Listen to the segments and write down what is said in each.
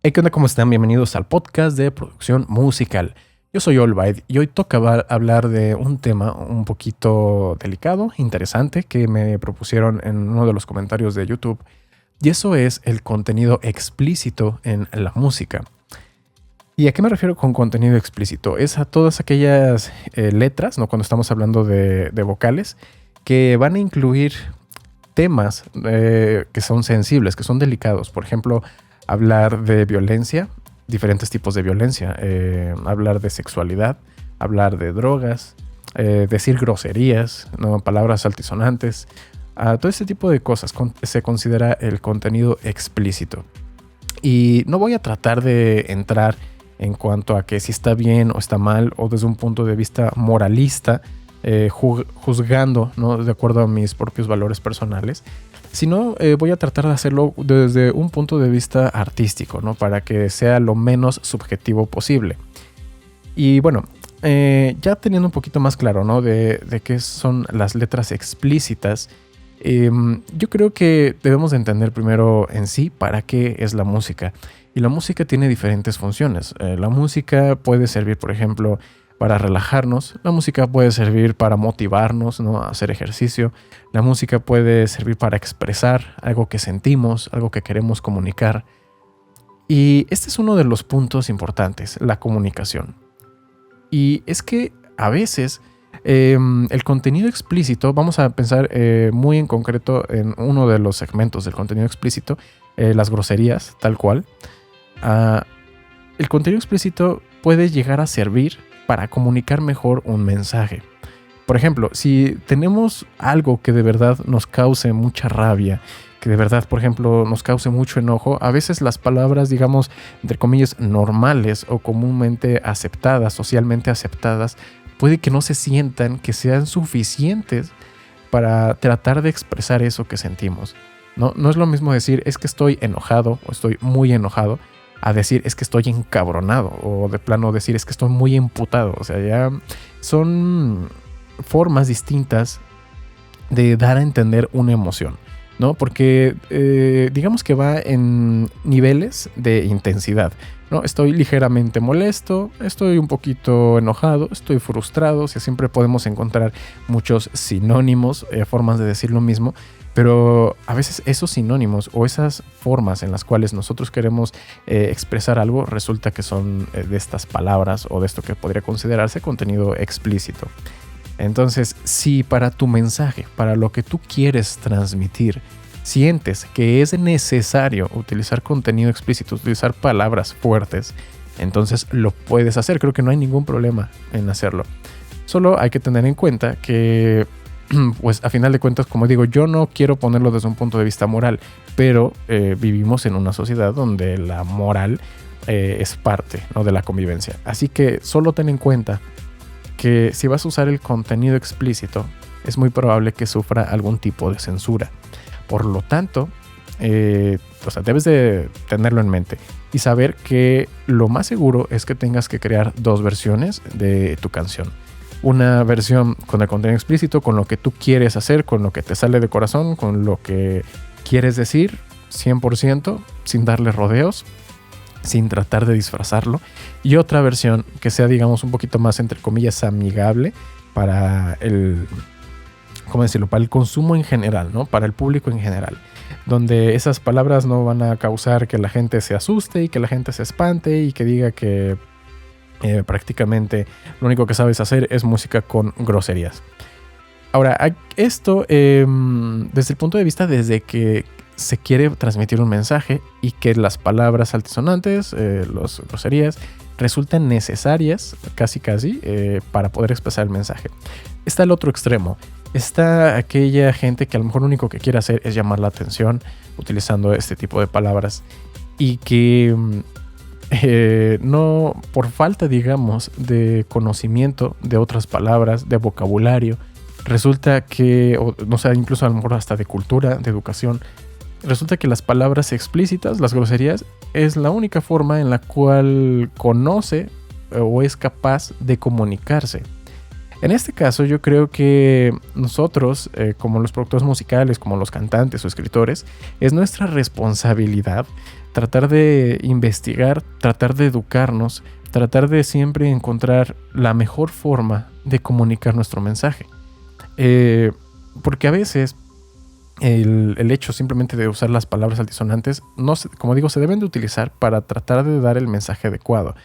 Hey, ¿qué onda? ¿Cómo están? Bienvenidos al podcast de producción musical. Yo soy Olvaid y hoy toca hablar de un tema un poquito delicado, interesante, que me propusieron en uno de los comentarios de YouTube. Y eso es el contenido explícito en la música. ¿Y a qué me refiero con contenido explícito? Es a todas aquellas letras, ¿no? Cuando estamos hablando de vocales, que van a incluir temas que son sensibles, que son delicados. Por ejemplo, hablar de violencia, diferentes tipos de violencia, hablar de sexualidad, hablar de drogas, decir groserías, ¿no? Palabras altisonantes, todo ese tipo de cosas se considera el contenido explícito. Y no voy a tratar de entrar en cuanto a que si está bien o está mal, o desde un punto de vista moralista, juzgando, ¿no? De acuerdo a mis propios valores personales, sino voy a tratar de hacerlo desde un punto de vista artístico, ¿no? Para que sea lo menos subjetivo posible. Y bueno, ya teniendo un poquito más claro, ¿no? de qué son las letras explícitas, yo creo que debemos de entender primero en sí para qué es la música. Y la música tiene diferentes funciones. La música puede servir, por ejemplo, para relajarnos. La música puede servir para motivarnos, ¿no? A hacer ejercicio. La música puede servir para expresar algo que sentimos, algo que queremos comunicar. Y este es uno de los puntos importantes, la comunicación. Y es que a veces el contenido explícito, vamos a pensar muy en concreto en uno de los segmentos del contenido explícito, las groserías, tal cual. El contenido explícito puede llegar a servir para comunicar mejor un mensaje. Por ejemplo, si tenemos algo que de verdad nos cause mucha rabia, que de verdad, por ejemplo, nos cause mucho enojo, a veces las palabras, digamos, entre comillas, normales o comúnmente aceptadas, socialmente aceptadas, puede que no se sientan que sean suficientes para tratar de expresar eso que sentimos. No es lo mismo decir es que estoy enojado o estoy muy enojado, a decir es que estoy encabronado, o de plano decir es que estoy muy emputado. O sea, ya son formas distintas de dar a entender una emoción, ¿no? Porque digamos que va en niveles de intensidad, ¿no? Estoy ligeramente molesto, estoy un poquito enojado, estoy frustrado. O sea, siempre podemos encontrar muchos sinónimos, formas de decir lo mismo. Pero a veces esos sinónimos o esas formas en las cuales nosotros queremos expresar algo resulta que son de estas palabras o de esto que podría considerarse contenido explícito. Entonces, si para tu mensaje, para lo que tú quieres transmitir, sientes que es necesario utilizar contenido explícito, utilizar palabras fuertes, entonces lo puedes hacer. Creo que no hay ningún problema en hacerlo. Solo hay que tener en cuenta que pues a final de cuentas, como digo, yo no quiero ponerlo desde un punto de vista moral, pero vivimos en una sociedad donde la moral es parte, ¿no? De la convivencia. Así que solo ten en cuenta que si vas a usar el contenido explícito, es muy probable que sufra algún tipo de censura. Por lo tanto, debes de tenerlo en mente y saber que lo más seguro es que tengas que crear dos versiones de tu canción. Una versión con el contenido explícito, con lo que tú quieres hacer, con lo que te sale de corazón, con lo que quieres decir, 100%, sin darle rodeos, sin tratar de disfrazarlo. Y otra versión que sea, digamos, un poquito más, entre comillas, amigable para el, ¿cómo decirlo? Para el consumo en general, ¿no? Para el público en general. Donde esas palabras no van a causar que la gente se asuste y que la gente se espante y que diga que prácticamente lo único que sabes hacer es música con groserías. Ahora, esto desde el punto de vista desde que se quiere transmitir un mensaje y que las palabras altisonantes, las groserías, resultan necesarias casi para poder expresar el mensaje. Está el otro extremo. Está aquella gente que a lo mejor lo único que quiere hacer es llamar la atención utilizando este tipo de palabras y que no, por falta, digamos, de conocimiento de otras palabras, de vocabulario, resulta que, o no sé, incluso a lo mejor hasta de cultura, de educación, resulta que las palabras explícitas, las groserías, es la única forma en la cual conoce o es capaz de comunicarse. En este caso yo creo que nosotros, como los productores musicales, como los cantantes o escritores, es nuestra responsabilidad tratar de investigar, tratar de educarnos, tratar de siempre encontrar la mejor forma de comunicar nuestro mensaje. Porque a veces el hecho simplemente de usar las palabras altisonantes, no, como digo, se deben de utilizar para tratar de dar el mensaje adecuado.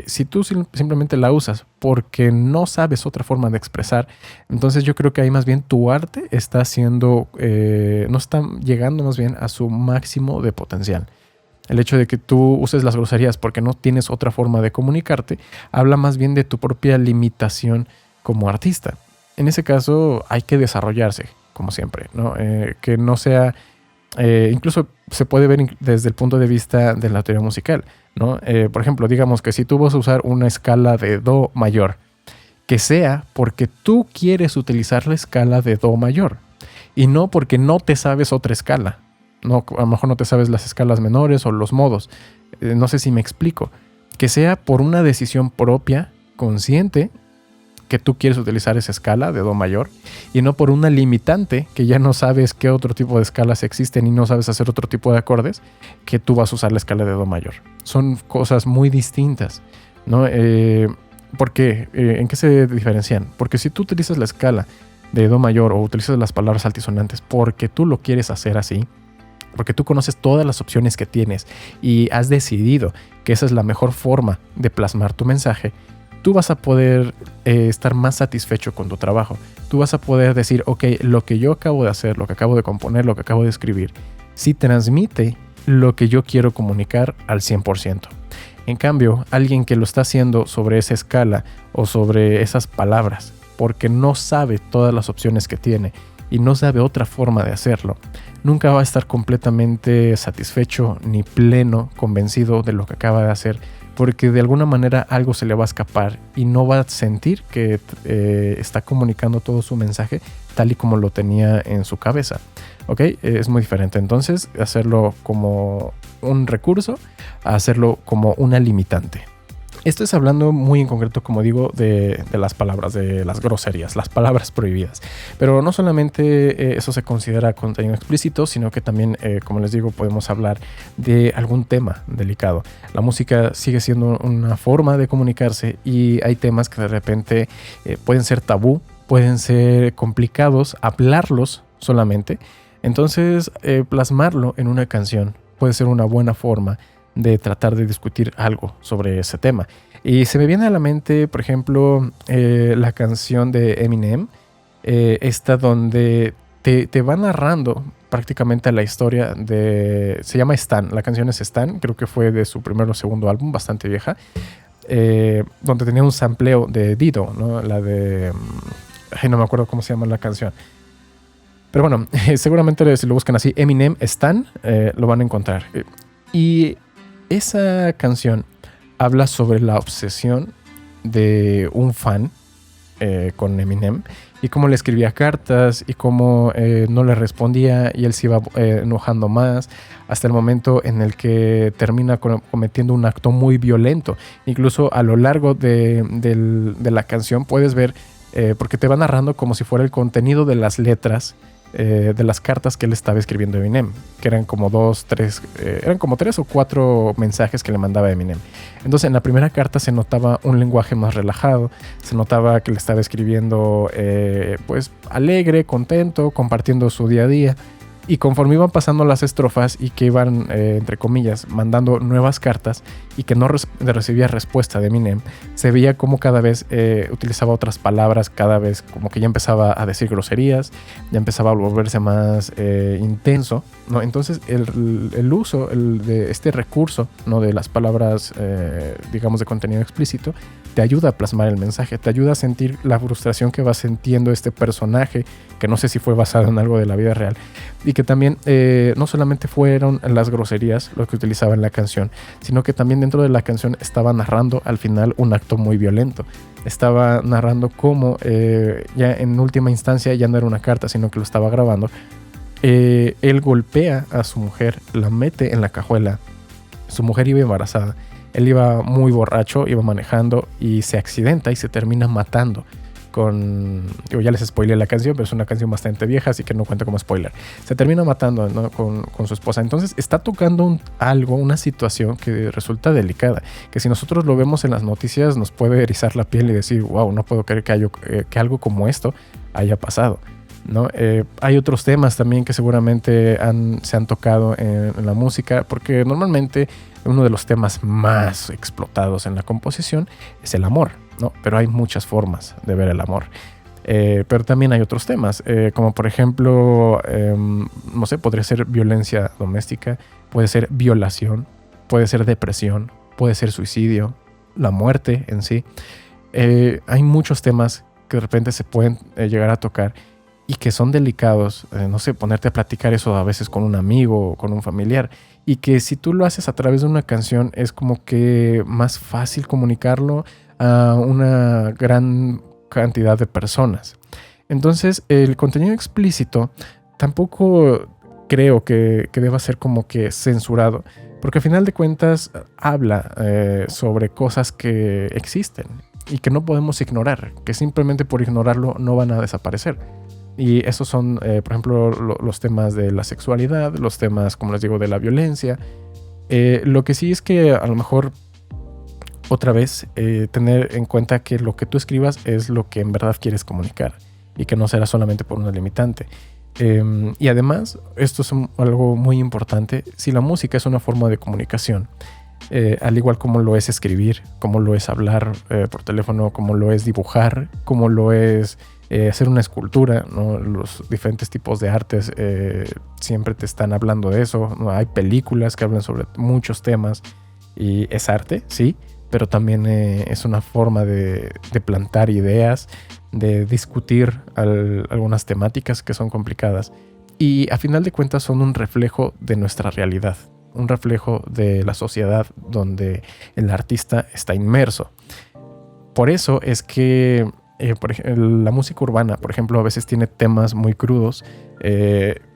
Si tú simplemente la usas porque no sabes otra forma de expresar, entonces yo creo que ahí más bien tu arte está siendo, no está llegando más bien a su máximo de potencial. El hecho de que tú uses las groserías porque no tienes otra forma de comunicarte, habla más bien de tu propia limitación como artista. En ese caso hay que desarrollarse, como siempre, ¿no? Que no sea... incluso se puede ver desde el punto de vista de la teoría musical, ¿no? Por ejemplo, digamos que si tú vas a usar una escala de Do mayor, que sea porque tú quieres utilizar la escala de Do mayor y no porque no te sabes otra escala. No, a lo mejor no te sabes las escalas menores o los modos. No sé si me explico. Que sea por una decisión propia, consciente, que tú quieres utilizar esa escala de Do mayor y no por una limitante que ya no sabes qué otro tipo de escalas existen y no sabes hacer otro tipo de acordes, que tú vas a usar la escala de Do mayor. Son cosas muy distintas, ¿no? ¿Por qué? ¿En qué se diferencian? Porque si tú utilizas la escala de Do mayor o utilizas las palabras altisonantes porque tú lo quieres hacer así, porque tú conoces todas las opciones que tienes y has decidido que esa es la mejor forma de plasmar tu mensaje, tú vas a poder estar más satisfecho con tu trabajo. Tú vas a poder decir, ok, lo que yo acabo de hacer, lo que acabo de componer, lo que acabo de escribir, sí transmite lo que yo quiero comunicar al 100%. En cambio, alguien que lo está haciendo sobre esa escala o sobre esas palabras, porque no sabe todas las opciones que tiene y no sabe otra forma de hacerlo, nunca va a estar completamente satisfecho ni pleno, convencido de lo que acaba de hacer, porque de alguna manera algo se le va a escapar y no va a sentir que está comunicando todo su mensaje tal y como lo tenía en su cabeza. ¿Ok? Es muy diferente. Entonces, hacerlo como un recurso a hacerlo como una limitante. Esto es hablando muy en concreto, como digo, de las palabras, de las groserías, las palabras prohibidas. Pero no solamente eso se considera contenido explícito, sino que también, como les digo, podemos hablar de algún tema delicado. La música sigue siendo una forma de comunicarse y hay temas que de repente pueden ser tabú, pueden ser complicados, hablarlos solamente. Entonces, plasmarlo en una canción puede ser una buena forma de tratar de discutir algo sobre ese tema. Y se me viene a la mente, por ejemplo, la canción de Eminem, esta donde te va narrando prácticamente la historia de... Se llama Stan, la canción es Stan, creo que fue de su primer o segundo álbum, bastante vieja, donde tenía un sampleo de Dido, ¿no? La de... Ay, no me acuerdo cómo se llama la canción. Pero bueno, seguramente si lo buscan así, Eminem Stan, lo van a encontrar. Y esa canción habla sobre la obsesión de un fan con Eminem y cómo le escribía cartas y cómo no le respondía y él se iba enojando más hasta el momento en el que termina cometiendo un acto muy violento. Incluso a lo largo de la canción puedes ver, porque te va narrando como si fuera el contenido de las letras de las cartas que él estaba escribiendo a Eminem, que eran como eran como 3 o 4 mensajes que le mandaba a Eminem. Entonces en la primera carta se notaba un lenguaje más relajado, se notaba que le estaba escribiendo pues alegre, contento, compartiendo su día a día. Y conforme iban pasando las estrofas y que iban, entre comillas, mandando nuevas cartas y que no recibía respuesta de Eminem, se veía como cada vez utilizaba otras palabras, cada vez como que ya empezaba a decir groserías, ya empezaba a volverse más intenso, ¿no? Entonces el uso de este recurso, ¿no? De las palabras, digamos, de contenido explícito, te ayuda a plasmar el mensaje, te ayuda a sentir la frustración que va sintiendo este personaje, que no sé si fue basado en algo de la vida real, y que también no solamente fueron las groserías lo que utilizaba en la canción, sino que también dentro de la canción estaba narrando al final un acto muy violento. Estaba narrando cómo ya en última instancia ya no era una carta, sino que lo estaba grabando. Él golpea a su mujer, la mete en la cajuela. Su mujer iba embarazada. Él iba muy borracho, iba manejando y se accidenta y se termina matando Digo, ya les spoileé la canción, pero es una canción bastante vieja, así que no cuenta como spoiler. Se termina matando, ¿no? con su esposa. Entonces está tocando una situación que resulta delicada, que si nosotros lo vemos en las noticias nos puede erizar la piel y decir, wow, no puedo creer que algo como esto haya pasado, ¿no? Hay otros temas también que seguramente se han tocado en la música, porque normalmente uno de los temas más explotados en la composición es el amor, ¿no? Pero hay muchas formas de ver el amor. Pero también hay otros temas, como por ejemplo, no sé, podría ser violencia doméstica, puede ser violación, puede ser depresión, puede ser suicidio, la muerte en sí. Hay muchos temas que de repente se pueden llegar a tocar y que son delicados, no sé, ponerte a platicar eso a veces con un amigo o con un familiar, y que si tú lo haces a través de una canción es como que más fácil comunicarlo a una gran cantidad de personas. Entonces el contenido explícito tampoco creo que deba ser como que censurado, porque al final de cuentas habla sobre cosas que existen y que no podemos ignorar, que simplemente por ignorarlo no van a desaparecer. Y esos son, por ejemplo, los temas de la sexualidad, los temas, como les digo, de la violencia. Lo que sí es que a lo mejor, otra vez, tener en cuenta que lo que tú escribas es lo que en verdad quieres comunicar y que no será solamente por una limitante. Y además, esto es algo muy importante, si la música es una forma de comunicación, al igual como lo es escribir, como lo es hablar por teléfono, como lo es dibujar, como lo es hacer una escultura, ¿no? Los diferentes tipos de artes siempre te están hablando de eso, ¿no? Hay películas que hablan sobre muchos temas y es arte, sí, pero también es una forma de plantar ideas, de discutir algunas temáticas que son complicadas y a final de cuentas son un reflejo de nuestra realidad, un reflejo de la sociedad donde el artista está inmerso. Por eso es que por ejemplo, la música urbana, por ejemplo, a veces tiene temas muy crudos,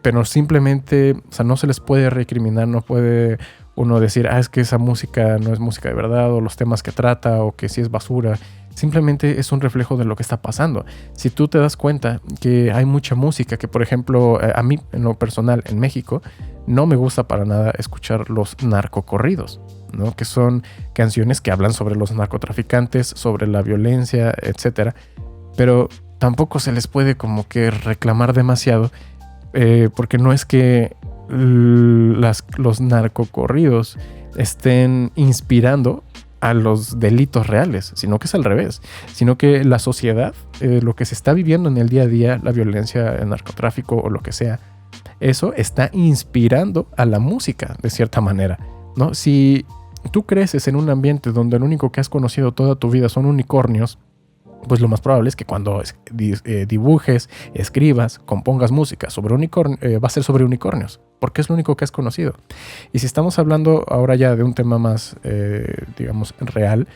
pero simplemente, o sea, no se les puede recriminar, no puede uno decir, es que esa música no es música de verdad, o los temas que trata, o que sí es basura. Simplemente es un reflejo de lo que está pasando. Si tú te das cuenta que hay mucha música que, por ejemplo, a mí, en lo personal, en México, no me gusta para nada escuchar los narcocorridos, ¿no? Que son canciones que hablan sobre los narcotraficantes, sobre la violencia, etcétera, pero tampoco se les puede como que reclamar demasiado, porque no es que los narcocorridos estén inspirando a los delitos reales, sino que es al revés, sino que la sociedad, lo que se está viviendo en el día a día, la violencia, el narcotráfico o lo que sea, eso está inspirando a la música de cierta manera, ¿no? Si tú creces en un ambiente donde lo único que has conocido toda tu vida son unicornios, pues lo más probable es que cuando dibujes, escribas, compongas música sobre unicornios, va a ser sobre unicornios, porque es lo único que has conocido. Y si estamos hablando ahora ya de un tema más, digamos, real,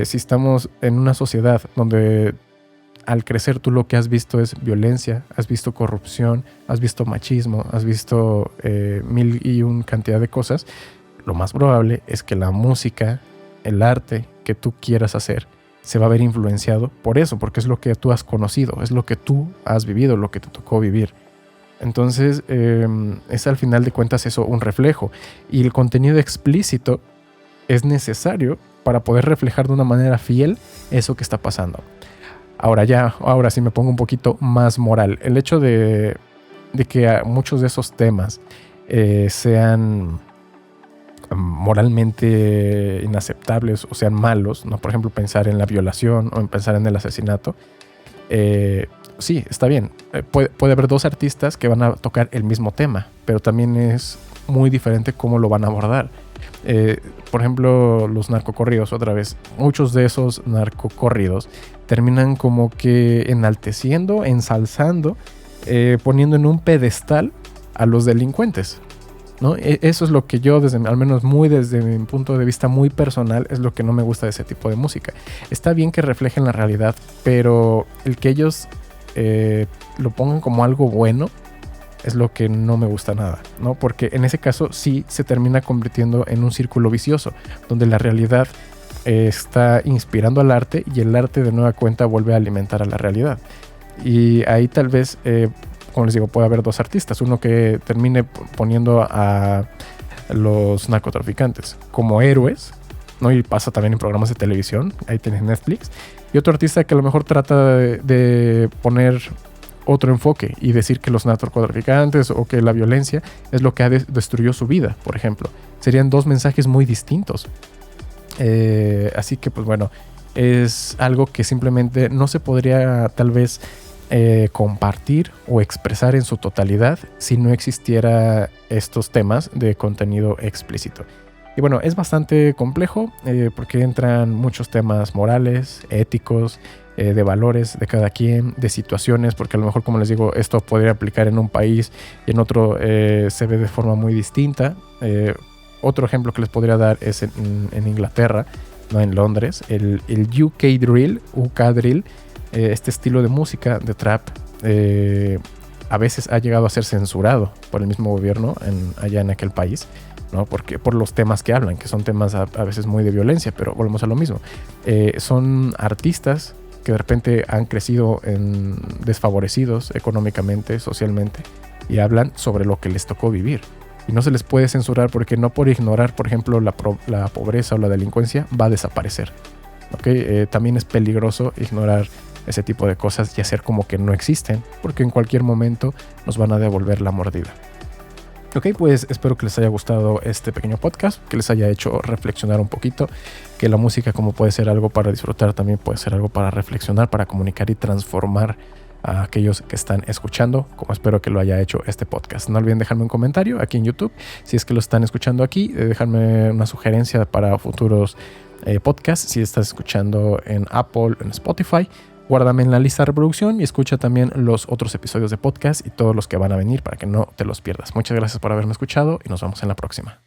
si estamos en una sociedad donde al crecer tú lo que has visto es violencia, has visto corrupción, has visto machismo, has visto mil y un cantidad de cosas, lo más probable es que la música, el arte que tú quieras hacer, se va a ver influenciado por eso, porque es lo que tú has conocido, es lo que tú has vivido, lo que te tocó vivir. Entonces, es al final de cuentas eso, un reflejo. Y el contenido explícito es necesario para poder reflejar de una manera fiel eso que está pasando. Ahora sí me pongo un poquito más moral. El hecho de que muchos de esos temas sean moralmente inaceptables o sean malos, ¿no? Por ejemplo, pensar en la violación o en pensar en el asesinato, sí, está bien. Puede haber dos artistas que van a tocar el mismo tema, pero también es muy diferente cómo lo van a abordar. Por ejemplo, los narcocorridos, otra vez, muchos de esos narcocorridos terminan como que enalteciendo, ensalzando, poniendo en un pedestal a los delincuentes, ¿no? Eso es lo que yo, al menos desde mi punto de vista muy personal, es lo que no me gusta de ese tipo de música. Está bien que reflejen la realidad, pero el que ellos lo pongan como algo bueno es lo que no me gusta nada, ¿no? Porque en ese caso sí se termina convirtiendo en un círculo vicioso, donde la realidad está inspirando al arte y el arte de nueva cuenta vuelve a alimentar a la realidad. Y ahí tal vez, como les digo, puede haber dos artistas. Uno que termine poniendo a los narcotraficantes como héroes, ¿no? Y pasa también en programas de televisión, ahí tienes Netflix. Y otro artista que a lo mejor trata de poner otro enfoque y decir que los narcotraficantes o que la violencia es lo que destruyó su vida, por ejemplo. Serían dos mensajes muy distintos. Así que, pues bueno, es algo que simplemente no se podría tal vez compartir o expresar en su totalidad si no existiera estos temas de contenido explícito. Y bueno, es bastante complejo porque entran muchos temas morales, éticos, de valores de cada quien, de situaciones, porque a lo mejor, como les digo, esto podría aplicar en un país y en otro se ve de forma muy distinta. Otro ejemplo que les podría dar es en Inglaterra, ¿no? En Londres, el UK Drill, este estilo de música de trap, a veces ha llegado a ser censurado por el mismo gobierno allá en aquel país, ¿no? Porque por los temas que hablan, que son temas a veces muy de violencia, pero volvemos a lo mismo. Son artistas que de repente han crecido desfavorecidos económicamente, socialmente, y hablan sobre lo que les tocó vivir. Y no se les puede censurar porque no por ignorar, por ejemplo, la pobreza o la delincuencia va a desaparecer. ¿Okay? También es peligroso ignorar ese tipo de cosas y hacer como que no existen, porque en cualquier momento nos van a devolver la mordida. Ok, pues espero que les haya gustado este pequeño podcast, que les haya hecho reflexionar un poquito, que la música, como puede ser algo para disfrutar, también puede ser algo para reflexionar, para comunicar y transformar a aquellos que están escuchando, como espero que lo haya hecho este podcast. No olviden dejarme un comentario aquí en YouTube, si es que lo están escuchando aquí, dejarme una sugerencia para futuros podcasts, si estás escuchando en Apple, en Spotify. Guárdame en la lista de reproducción y escucha también los otros episodios de podcast y todos los que van a venir para que no te los pierdas. Muchas gracias por haberme escuchado y nos vemos en la próxima.